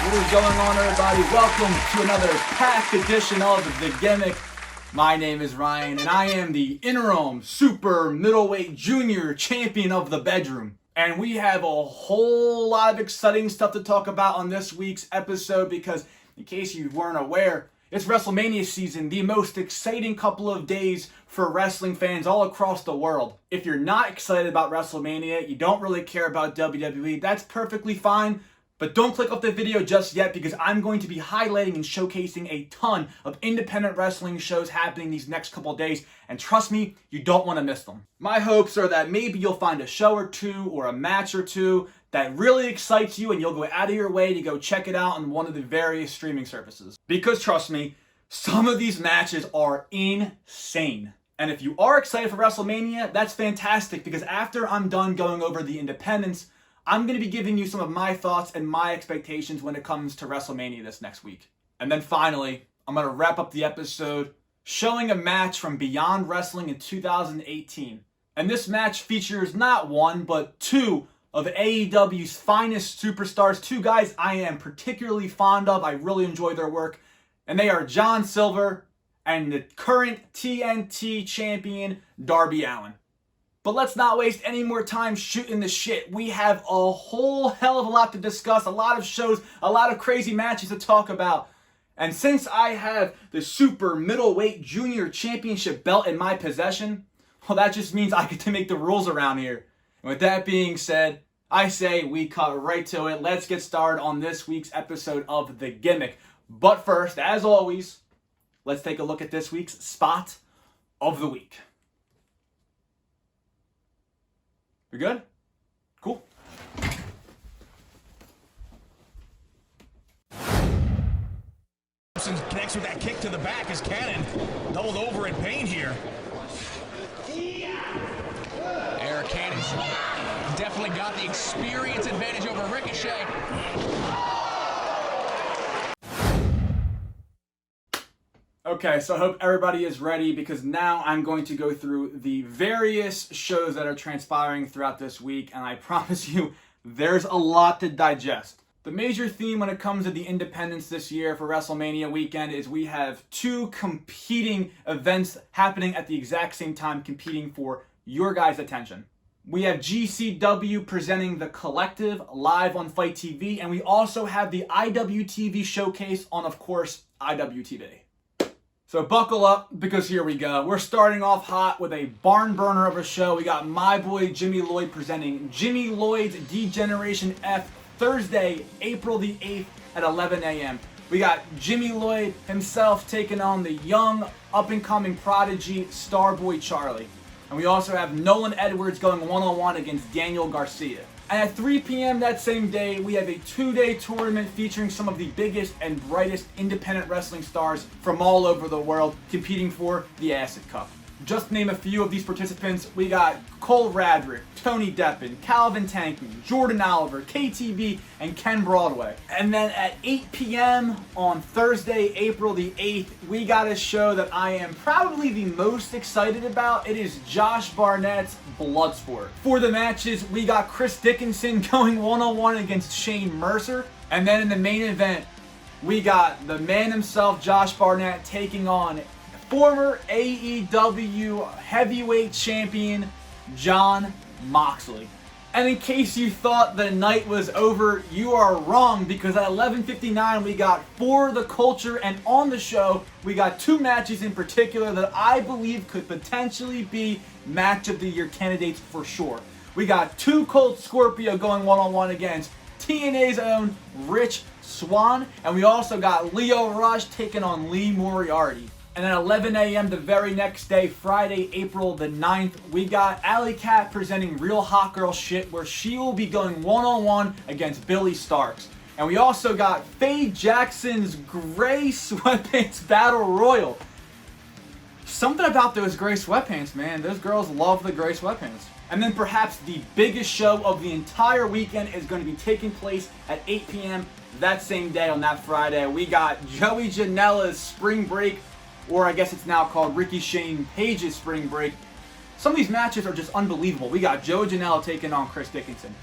What is going on, everybody? Welcome to another packed edition of The Gimmick. My name is Ryan, and I am the interim super middleweight junior champion of the bedroom. And we have a whole lot of exciting stuff to talk about on this week's episode because, in case you weren't aware, it's WrestleMania season, the most exciting couple of days for wrestling fans all across the world. If you're not excited about WrestleMania, you don't really care about WWE, that's perfectly fine. But don't click off the video just yet because I'm going to be highlighting and showcasing a ton of independent wrestling shows happening these next couple of days. And trust me, you don't want to miss them. My hopes are that maybe you'll find a show or two or a match or two that really excites you and you'll go out of your way to go check it out on one of the various streaming services. Because trust me, some of these matches are insane. And if you are excited for WrestleMania, that's fantastic because after I'm done going over the independents, I'm going to be giving you some of my thoughts and my expectations when it comes to WrestleMania this next week. And then finally, I'm going to wrap up the episode showing a match from Beyond Wrestling in 2018. And this match features not one, but two of AEW's finest superstars, two guys I am particularly fond of. I really enjoy their work. And they are John Silver and the current TNT champion, Darby Allin. But let's not waste any more time shooting the shit. We have a whole hell of a lot to discuss, a lot of shows, a lot of crazy matches to talk about. And since I have the super middleweight junior championship belt in my possession, well, that just means I get to make the rules around here. And with that being said, I say we cut right to it. Let's get started on this week's episode of The Gimmick. But first, as always, let's take a look at this week's spot of the week. We good? Cool. Connects with that kick to the back as Cannon doubled over in pain here. Eric Cannon's definitely got the experience advantage over Ricochet. Okay, so I hope everybody is ready because now I'm going to go through the various shows that are transpiring throughout this week, and I promise you, there's a lot to digest. The major theme when it comes to the independents this year for WrestleMania weekend is we have two competing events happening at the exact same time, competing for your guys' attention. We have GCW presenting The Collective live on FITE TV, and we also have the IWTV Showcase on, of course, IWTV. So buckle up because here we go. We're starting off hot with a barn burner of a show. We got my boy Jimmy Lloyd presenting Jimmy Lloyd's D-Generation F Thursday, April the 8th at 11 a.m. We got Jimmy Lloyd himself taking on the young up-and-coming prodigy Starboy Charlie. And we also have Nolan Edwards going one-on-one against Daniel Garcia. And at 3 p.m. that same day, we have a two-day tournament featuring some of the biggest and brightest independent wrestling stars from all over the world competing for the Acid Cup. Just to name a few of these participants, we got Cole Radrick, Tony Deppen, Calvin Tankman, Jordan Oliver, KTB, and Ken Broadway. And then at 8 p.m. on Thursday, April the 8th, we got a show that I am probably the most excited about. It is Josh Barnett's Bloodsport. For the matches, we got Chris Dickinson going one-on-one against Shane Mercer. And then in the main event, we got the man himself, Josh Barnett, taking on former AEW heavyweight champion Jon Moxley. And in case you thought the night was over, you are wrong because at 11:59 we got For the Culture, and on the show we got two matches in particular that I believe could potentially be match of the year candidates for sure. We got Two Cold Scorpio going one-on-one against TNA's own Rich Swann, and we also got Lio Rush taking on Lee Moriarty. And at 11 a.m. the very next day, Friday, April the 9th, we got Alley Cat presenting Real Hot Girl Shit, where she will be going one-on-one against Billy Starks. And we also got Faye Jackson's Gray Sweatpants Battle Royal. Something about those gray sweatpants, man. Those girls love the gray sweatpants. And then perhaps the biggest show of the entire weekend is going to be taking place at 8 p.m. that same day on that Friday. We got Joey Janela's Spring Break, or I guess it's now called Ricky Shane Page's Spring Break. Some of these matches are just unbelievable. We got Joe Janela taking on Chris Dickinson.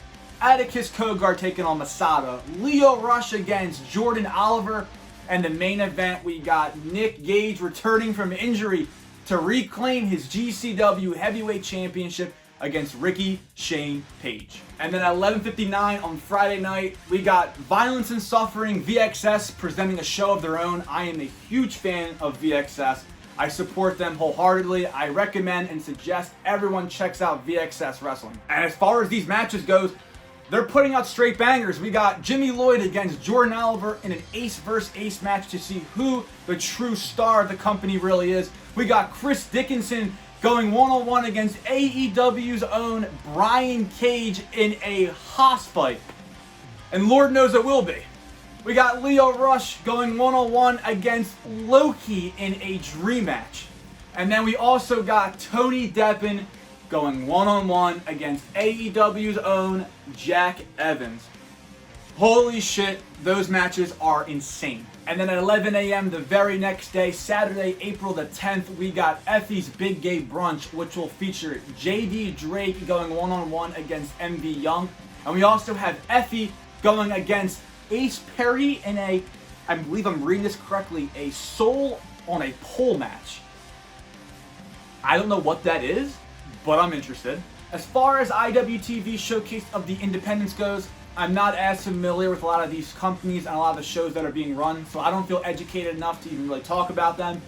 Atticus Cogar taking on Masada, Lio Rush against Jordan Oliver, and the main event we got Nick Gage returning from injury to reclaim his GCW Heavyweight Championship against Ricky Shane Page. And then at 11:59 on Friday night, we got Violence and Suffering VXS presenting a show of their own. I am a huge fan of VXS. I support them wholeheartedly. I recommend and suggest everyone checks out VXS Wrestling. And as far as these matches goes, they're putting out straight bangers. We got Jimmy Lloyd against Jordan Oliver in an ace versus ace match to see who the true star of the company really is. We got Chris Dickinson going one-on-one against AEW's own Brian Cage in a hoss fight. And Lord knows it will be. We got Lio Rush going one-on-one against Loki in a dream match. And then we also got Tony Deppen going one-on-one against AEW's own Jack Evans. Holy shit, those matches are insane. And then at 11 a.m. the very next day, Saturday, April the 10th, we got Effie's Big Gay Brunch, which will feature JD Drake going one-on-one against MV Young. And we also have Effie going against Ace Perry in a, I believe I'm reading this correctly, a soul on a pole match. I don't know what that is, but I'm interested. As far as IWTV Showcase of the Independents goes, I'm not as familiar with a lot of these companies and a lot of the shows that are being run, so I don't feel educated enough to even really talk about them.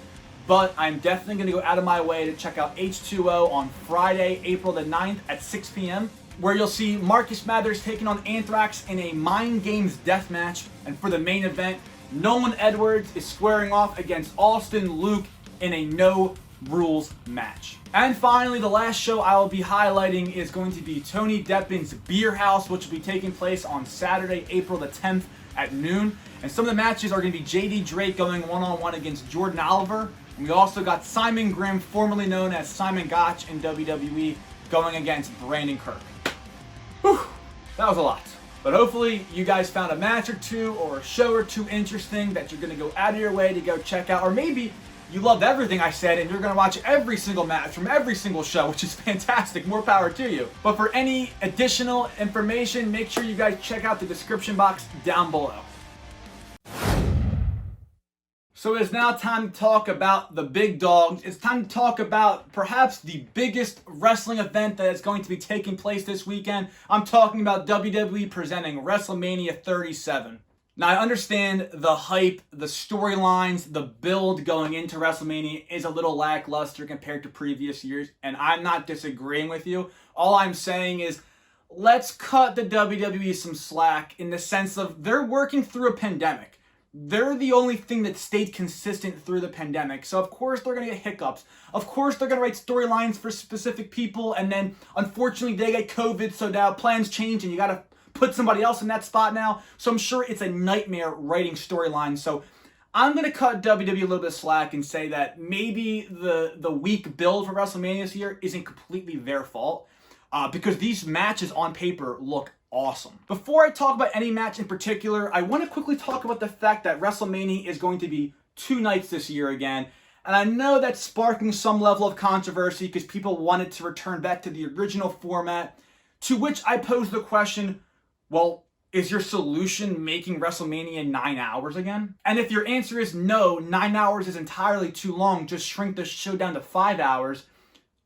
But I'm definitely going to go out of my way to check out H2O on Friday, April the 9th at 6 p.m., where you'll see Marcus Mathers taking on Anthrax in a Mind Games death match. And for the main event, Nolan Edwards is squaring off against Austin Luke in a no rules match. And finally, the last show I will be highlighting is going to be Tony Deppen's Beer House, which will be taking place on Saturday, April the 10th at noon. And some of the matches are going to be JD Drake going one-on-one against Jordan Oliver. And we also got Simon Grimm, formerly known as Simon Gotch in WWE, going against Brandon Kirk. Whew, that was a lot. But hopefully you guys found a match or two or a show or two interesting that you're going to go out of your way to go check out. Or maybe you loved everything I said and you're going to watch every single match from every single show, which is fantastic. More power to you. But for any additional information, make sure you guys check out the description box down below. So it is now time to talk about the big dogs. It's time to talk about perhaps the biggest wrestling event that is going to be taking place this weekend. I'm talking about WWE presenting WrestleMania 37. Now, I understand the hype, the storylines, the build going into WrestleMania is a little lackluster compared to previous years, and I'm not disagreeing with you. All I'm saying is, let's cut the WWE some slack in the sense of they're working through a pandemic. They're the only thing that stayed consistent through the pandemic. So of course they're going to get hiccups. Of course they're going to write storylines for specific people, and then unfortunately they get COVID, so now plans change and you got to put somebody else in that spot now. So I'm sure it's a nightmare writing storylines. So I'm going to cut WWE a little bit of slack and say that maybe the weak build for WrestleMania this year isn't completely their fault, because these matches on paper look awesome. Before I talk about any match in particular, I want to quickly talk about the fact that WrestleMania is going to be 2 nights this year again. And I know that's sparking some level of controversy because people wanted to return back to the original format, to which I pose the question, well, is your solution making WrestleMania 9 hours again? And if your answer is no, 9 hours is entirely too long, just shrink the show down to 5 hours,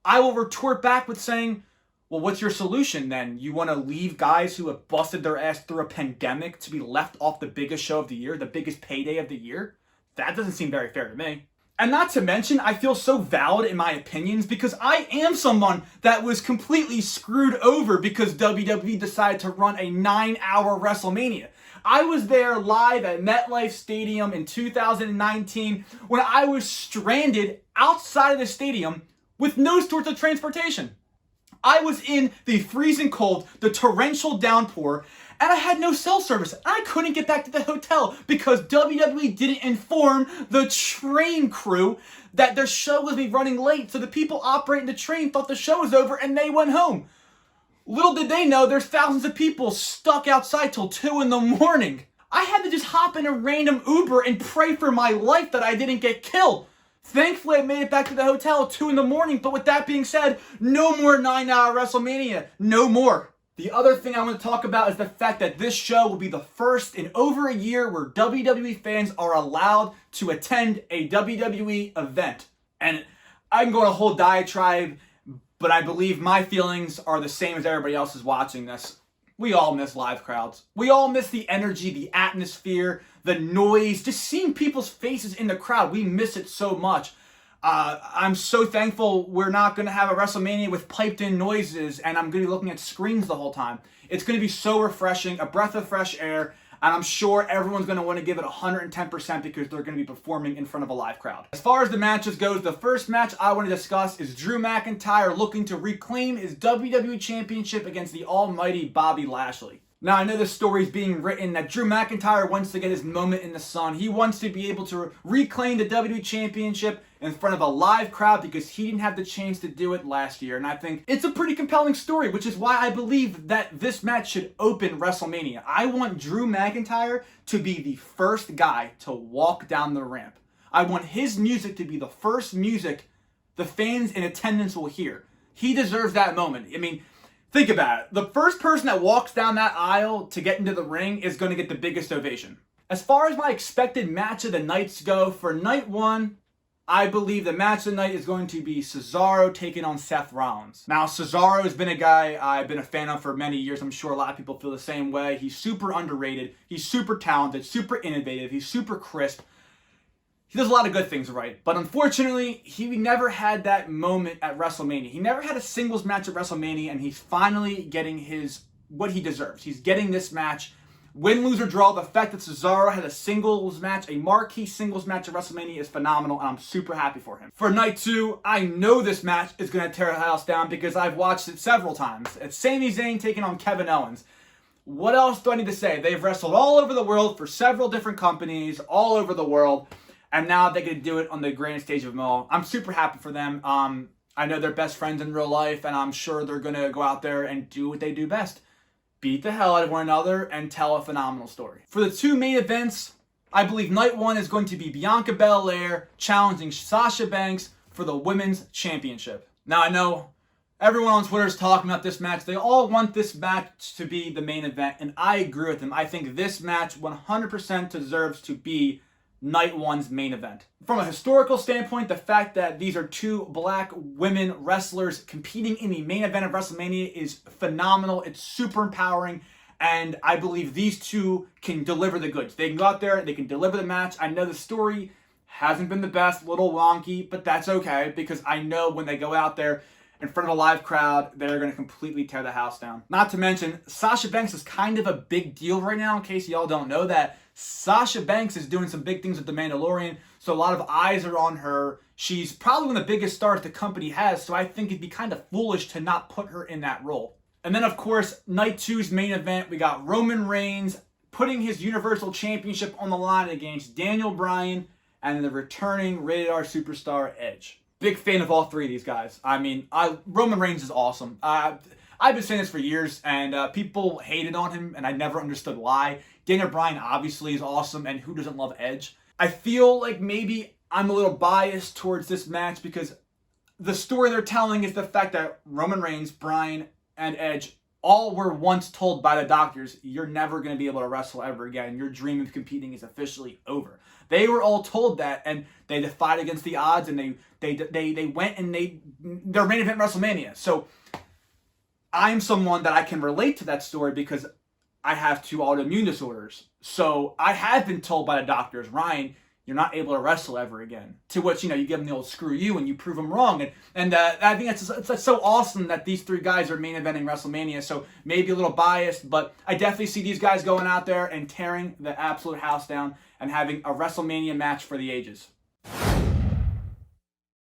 I will retort back with saying, well, what's your solution then? You want to leave guys who have busted their ass through a pandemic to be left off the biggest show of the year, the biggest payday of the year? That doesn't seem very fair to me. And not to mention, I feel so valid in my opinions because I am someone that was completely screwed over because WWE decided to run a 9-hour WrestleMania. I was there live at MetLife Stadium in 2019 when I was stranded outside of the stadium with no sorts of transportation. I was in the freezing cold, the torrential downpour, and I had no cell service. I couldn't get back to the hotel because WWE didn't inform the train crew that their show was running late. So the people operating the train thought the show was over and they went home. Little did they know there's thousands of people stuck outside till 2 in the morning. I had to just hop in a random Uber and pray for my life that I didn't get killed. Thankfully, I made it back to the hotel at 2 in the morning, but with that being said, no more 9-hour WrestleMania. No more. The other thing I want to talk about is the fact that this show will be the first in over a year where WWE fans are allowed to attend a WWE event. And I can go on a whole diatribe, but I believe my feelings are the same as everybody else is watching this. We all miss live crowds. We all miss the energy, the atmosphere, the noise, just seeing people's faces in the crowd. We miss it so much. I'm so thankful we're not going to have a WrestleMania with piped in noises and I'm going to be looking at screens the whole time. It's going to be so refreshing, a breath of fresh air, and I'm sure everyone's going to want to give it 110% because they're going to be performing in front of a live crowd. As far as the matches goes, the first match I want to discuss is Drew McIntyre looking to reclaim his WWE Championship against the almighty Bobby Lashley. Now, I know this story is being written that Drew McIntyre wants to get his moment in the sun. He wants to be able to reclaim the WWE Championship in front of a live crowd because he didn't have the chance to do it last year. And I think it's a pretty compelling story, which is why I believe that this match should open WrestleMania. I want Drew McIntyre to be the first guy to walk down the ramp. I want his music to be the first music the fans in attendance will hear. He deserves that moment. I mean, think about it. The first person that walks down that aisle to get into the ring is going to get the biggest ovation. As far as my expected match of the nights go, for night one, I believe the match of the night is going to be Cesaro taking on Seth Rollins. Now, Cesaro has been a guy I've been a fan of for many years. I'm sure a lot of people feel the same way. He's super underrated. He's super talented, super innovative. He's super crisp. He does a lot of good things right. But unfortunately, he never had that moment at WrestleMania. He never had a singles match at WrestleMania, and he's finally getting what he deserves. He's getting this match. Win, lose, or draw, the fact that Cesaro had a singles match, a marquee singles match at WrestleMania is phenomenal, and I'm super happy for him. For night two, I know this match is going to tear the house down because I've watched it several times. It's Sami Zayn taking on Kevin Owens. What else do I need to say? They've wrestled all over the world for several different companies, all over the world, and now they get to do it on the grand stage of them all. I'm super happy for them. I know they're best friends in real life, and I'm sure they're going to go out there and do what they do best. Beat the hell out of one another and tell a phenomenal story. For the two main events, I believe night one is going to be Bianca Belair challenging Sasha Banks for the Women's Championship. Now, I know everyone on Twitter is talking about this match. They all want this match to be the main event, and I agree with them. I think this match 100% deserves to be night one's main event. From a historical standpoint, the fact that these are two black women wrestlers competing in the main event of WrestleMania is phenomenal. It's super empowering, and I believe these two can deliver the goods. They can go out there, they can deliver the match. I know the story hasn't been the best, a little wonky, but that's okay because I know when they go out there in front of a live crowd, they're going to completely tear the house down. Not to mention, Sasha Banks is kind of a big deal right now, in case y'all don't know that. Sasha Banks is doing some big things with The Mandalorian, so a lot of eyes are on her. She's probably one of the biggest stars the company has, so I think it'd be kind of foolish to not put her in that role. And then, of course, night two's main event, we got Roman Reigns putting his Universal Championship on the line against Daniel Bryan and the returning Rated R superstar Edge. Big fan of all three of these guys. I mean, Roman Reigns is awesome. I've been saying this for years, and people hated on him, and I never understood why. Daniel Bryan obviously is awesome, and who doesn't love Edge? I feel like maybe I'm a little biased towards this match because the story they're telling is the fact that Roman Reigns, Bryan, and Edge all were once told by the doctors, you're never going to be able to wrestle ever again. Your dream of competing is officially over. They were all told that, and they defied against the odds, and they went and their main event WrestleMania. So I'm someone that I can relate to that story because I have two autoimmune disorders. So I have been told by the doctors, Ryan, you're not able to wrestle ever again. To which, you give them the old screw you and you prove them wrong. And I think it's so awesome that these three guys are main eventing WrestleMania. So maybe a little biased, but I definitely see these guys going out there and tearing the absolute house down and having a WrestleMania match for the ages.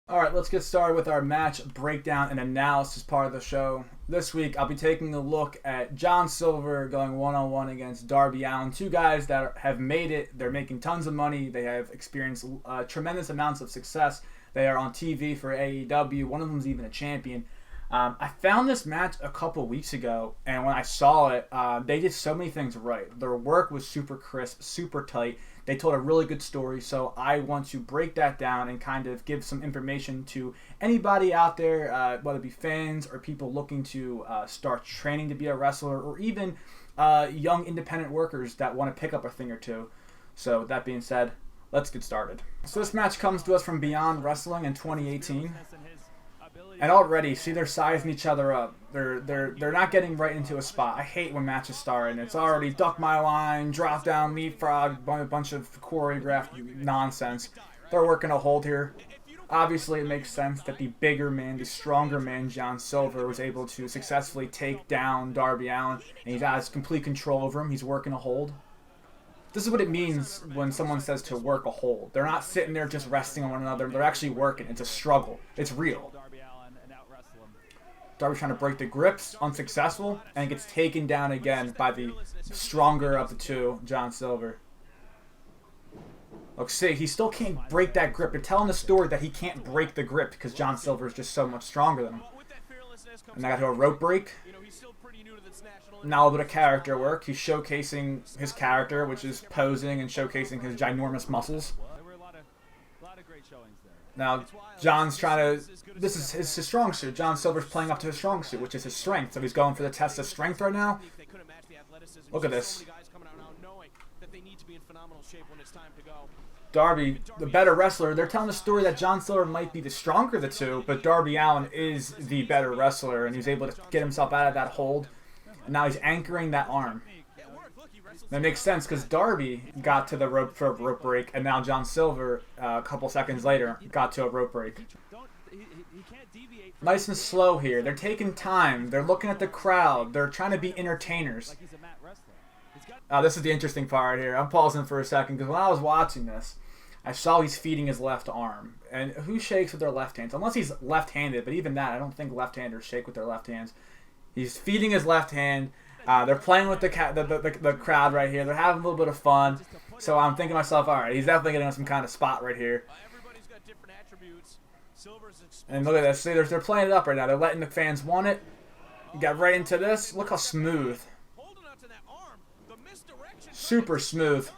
All right, let's get started with our match breakdown and analysis part of the show. This week, I'll be taking a look at John Silver going one-on-one against Darby Allin, two guys that have made it. They're making tons of money. They have experienced tremendous amounts of success. They are on TV for AEW. One of them is even a champion. I found this match a couple weeks ago, and when I saw it, they did so many things right. Their work was super crisp, super tight. They told a really good story, so I want to break that down and kind of give some information to anybody out there, whether it be fans or people looking to start training to be a wrestler, or even young independent workers that want to pick up a thing or two. So with that being said, let's get started. So this match comes to us from Beyond Wrestling in 2018. And already, see, they're sizing each other up. They're not getting right into a spot. I hate when matches start and it's already duck my line, drop down, leapfrog, a bunch of choreographed nonsense. They're working a hold here. Obviously, it makes sense that the bigger man, the stronger man, John Silver, was able to successfully take down Darby Allin, and he has complete control over him. He's working a hold. This is what it means when someone says to work a hold. They're not sitting there just resting on one another. They're actually working. It's a struggle. It's real. Darby trying to break the grips, unsuccessful, and gets taken down again by the stronger of the two, John Silver. Look, see, he still can't break that grip. They're telling the story that he can't break the grip because John Silver is just so much stronger than him. And I got to a rope break. Now a little bit of character work. He's showcasing his character, which is posing and showcasing his ginormous muscles. Now, John's trying to... This is his strong suit. John Silver's playing up to his strong suit, which is his strength. So he's going for the test of strength right now. Look at this. Darby, the better wrestler. They're telling the story that John Silver might be the stronger of the two, but Darby Allin is the better wrestler, and he's able to get himself out of that hold. And now he's anchoring that arm. That makes sense because Darby got to the rope for a rope break, and now John Silver, a couple seconds later, got to a rope break. Nice and slow here. They're taking time. They're looking at the crowd. They're trying to be entertainers. This is the interesting part here. I'm pausing for a second because when I was watching this, I saw he's feeding his left arm. And who shakes with their left hands? Unless he's left-handed, but even that, I don't think left-handers shake with their left hands. He's feeding his left hand. They're playing with the crowd right here. They're having a little bit of fun. So I'm thinking to myself, all right, he's definitely getting on some kind of spot right here. And look at this. See, they're playing it up right now. They're letting the fans want it. Got right into this. Look how smooth. Super smooth.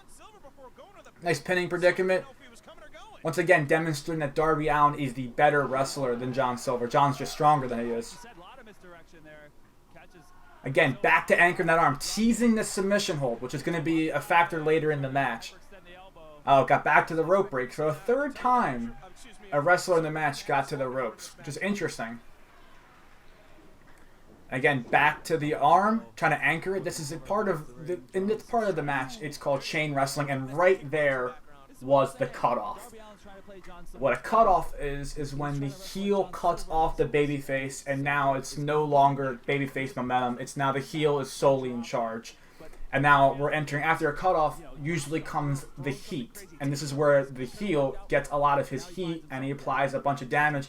Nice pinning predicament. Once again, demonstrating that Darby Allin is the better wrestler than John Silver. John's just stronger than he is. Again, back to anchoring that arm. Teasing the submission hold, which is going to be a factor later in the match. Oh, got back to the rope break. So a third time a wrestler in the match got to the ropes, which is interesting. Again, back to the arm, trying to anchor it. This is a part of in this part of the match. It's called chain wrestling, and right there was the cutoff. What a cutoff is when the heel cuts off the babyface, and now it's no longer babyface momentum. It's now the heel is solely in charge. And now we're entering, after a cutoff, usually comes the heat. And this is where the heel gets a lot of his heat, and he applies a bunch of damage.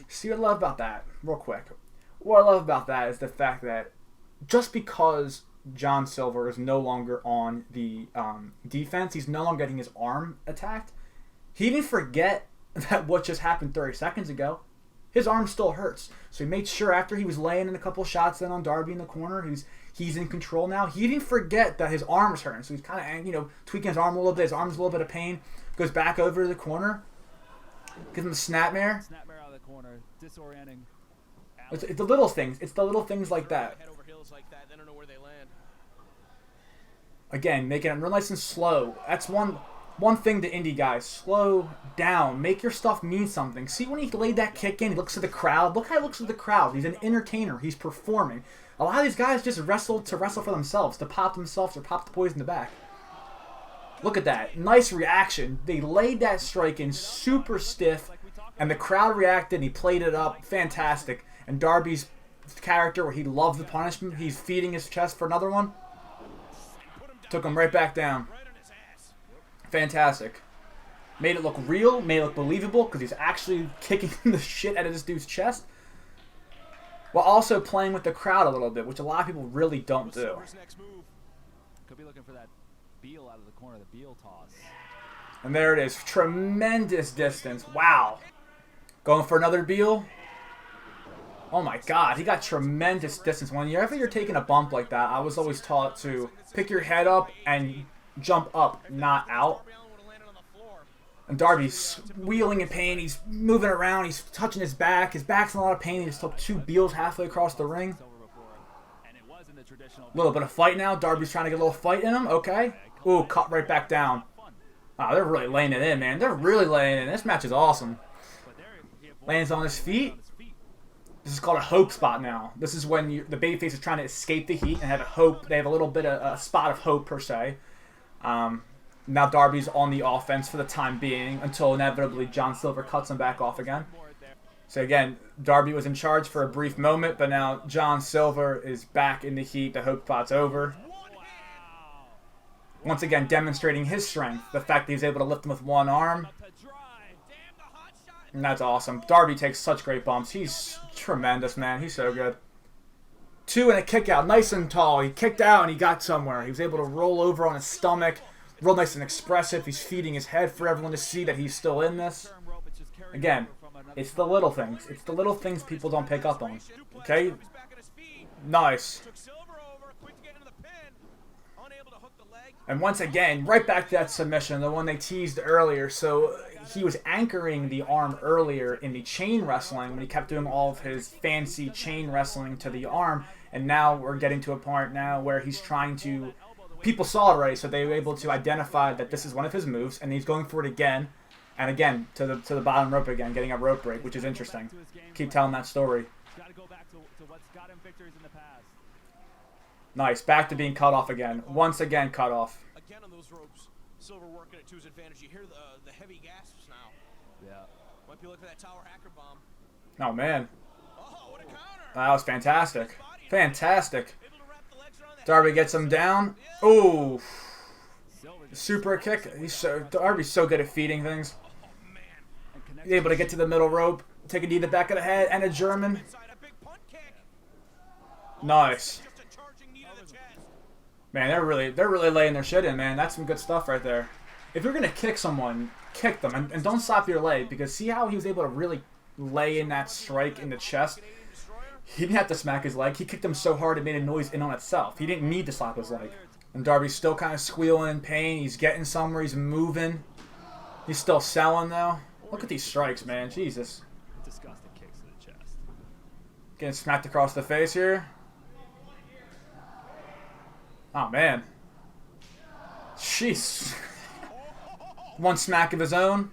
See what I love about that, real quick. What I love about that is the fact that just because John Silver is no longer on the defense, he's no longer getting his arm attacked, he didn't forget that what just happened 30 seconds ago. His arm still hurts. So he made sure after he was laying in a couple shots in on Darby in the corner, he's in control now. He didn't forget that his arm was hurting. So he's kind of, tweaking his arm a little bit. His arm's a little bit of pain. Goes back over to the corner. Gives him a snapmare. Snapmare out of the corner. Disorienting. It's the little things. It's the little things like that. Again, making it real nice and slow. That's one thing to indie guys. Slow down. Make your stuff mean something. See when he laid that kick in, he looks at the crowd. Look how he looks at the crowd. He's an entertainer. He's performing. A lot of these guys just wrestle for themselves, to pop themselves or pop the poison in the back. Look at that. Nice reaction. They laid that strike in super stiff, and the crowd reacted, and he played it up. Fantastic. And Darby's character, where he loves the punishment, he's feeding his chest for another one. Took him right back down. Fantastic. Made it look real, made it look believable, because he's actually kicking the shit out of this dude's chest, while also playing with the crowd a little bit, which a lot of people really don't do. Could be looking for that Beal out of the corner, the Beal toss. And there it is. Tremendous distance. Wow. Going for another Beal. Oh my God, he got tremendous distance. Whenever you're taking a bump like that, I was always taught to pick your head up and jump up, not out. And Darby's wheeling in pain. He's moving around. He's touching his back. His back's in a lot of pain. He just took 2 Beals halfway across the ring. A little bit of fight now. Darby's trying to get a little fight in him. Okay. Ooh, cut right back down. Wow, they're really laying it in, man. They're really laying it in. This match is awesome. Lands on his feet. This is called a hope spot now. This is when the babyface is trying to escape the heat and have a hope. They have a little bit of a spot of hope, per se. Now Darby's on the offense for the time being until inevitably John Silver cuts him back off again. So again, Darby was in charge for a brief moment, but now John Silver is back in the heat. The hope spot's over. Once again, demonstrating his strength. The fact that he's able to lift him with one arm. And that's awesome. Darby takes such great bumps. He's tremendous, man. He's so good. 2 and a kick out. Nice and tall. He kicked out and he got somewhere. He was able to roll over on his stomach. Real nice and expressive. He's feeding his head for everyone to see that he's still in this. Again, it's the little things. It's the little things people don't pick up on. Okay? Nice. And once again, right back to that submission, the one they teased earlier. So he was anchoring the arm earlier in the chain wrestling when he kept doing all of his fancy chain wrestling to the arm. And now we're getting to a point now where he's trying to... People saw it already, so they were able to identify that this is one of his moves, and he's going for it again, and again to the bottom rope again, getting a rope break, which is interesting. Keep telling that story. Nice, back to being cut off again. Once again, cut off. Again on those ropes, Silver working it to his advantage. You hear the heavy gasps now. Yeah. Might be looking for that tower hacker bomb. Oh man, Oh, what a counter! that was fantastic, fantastic. Darby gets him down. Ooh. Super kick. Darby's so good at feeding things. He's able to get to the middle rope, take a knee to the back of the head, and a German. Nice. Man, they're really laying their shit in, man. That's some good stuff right there. If you're gonna kick someone, kick them, and don't stop your leg, because see how he was able to really lay in that strike in the chest. He didn't have to smack his leg. He kicked him so hard it made a noise in on itself. He didn't need to slap his leg. And Darby's still kind of squealing in pain. He's getting somewhere. He's moving. He's still selling, though. Look at these strikes, man. Jesus. Disgusting kicks to the chest. Getting smacked across the face here. Oh, man. Jeez. One smack of his own.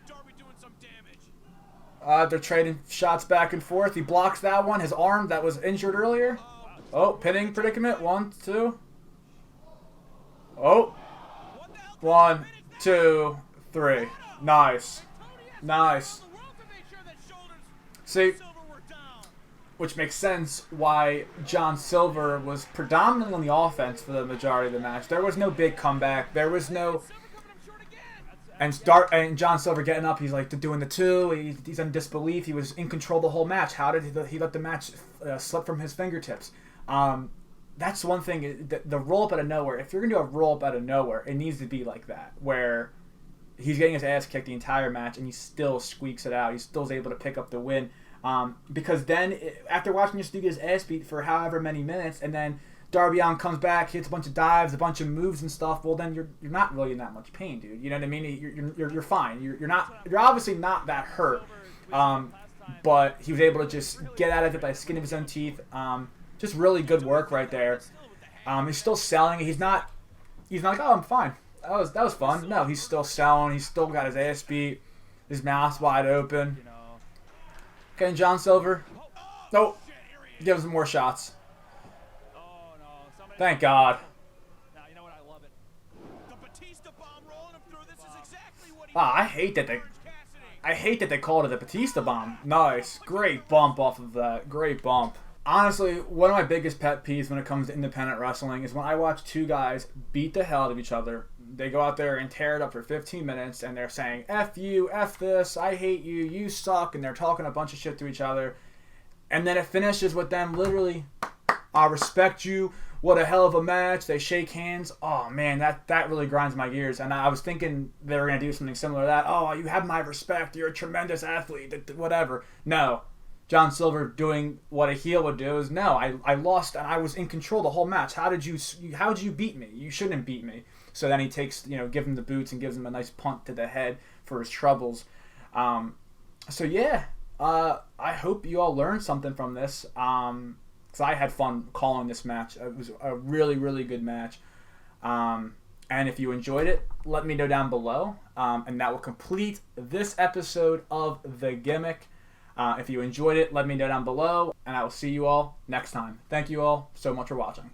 They're trading shots back and forth. He blocks that one. His arm that was injured earlier. Oh, pinning predicament. 1, 2. Oh. 1, 2, 3. Nice. Nice. See, which makes sense why John Silver was predominantly on the offense for the majority of the match. There was no big comeback. There was no... And John Silver getting up, he's like doing the 2. He's in disbelief. He was in control the whole match. How did he let the match slip from his fingertips? That's one thing. The roll up out of nowhere. If you're gonna do a roll up out of nowhere, it needs to be like that, where he's getting his ass kicked the entire match and he still squeaks it out. He still is able to pick up the win. Because then after watching this dude get his ass beat for however many minutes, and then Darby Allin comes back, hits a bunch of dives, a bunch of moves and stuff. Well, then you're not really in that much pain, dude. You know what I mean? You're fine. You're obviously not that hurt. But he was able to just get out of it by the skin of his own teeth. Just really good work right there. He's still selling. He's not like, oh, I'm fine. That was fun. No, he's still selling. He's still got his ass beat. His mouth's wide open. Okay, and John Silver. Nope. Gives him more shots. Thank God. I hate that they called it the Batista bomb. Nice. Great bump off of that. Great bump. Honestly, one of my biggest pet peeves when it comes to independent wrestling is when I watch two guys beat the hell out of each other. They go out there and tear it up for 15 minutes and they're saying, F you, F this, I hate you, you suck, and they're talking a bunch of shit to each other. And then it finishes with them literally, I respect you, what a hell of a match, they shake hands. Oh man, that really grinds my gears. And I was thinking they were going to do something similar to that. Oh, you have my respect, you're a tremendous athlete, whatever. No. John Silver doing what a heel would do is, no, I lost and I was in control the whole match. How did you beat me? You shouldn't have beat me. So then he takes, give him the boots and gives him a nice punt to the head for his troubles. So yeah, I hope you all learned something from this. Because I had fun calling this match. It was a really, really good match. And if you enjoyed it, let me know down below. And that will complete this episode of The Gimmick. If you enjoyed it, let me know down below. And I will see you all next time. Thank you all so much for watching.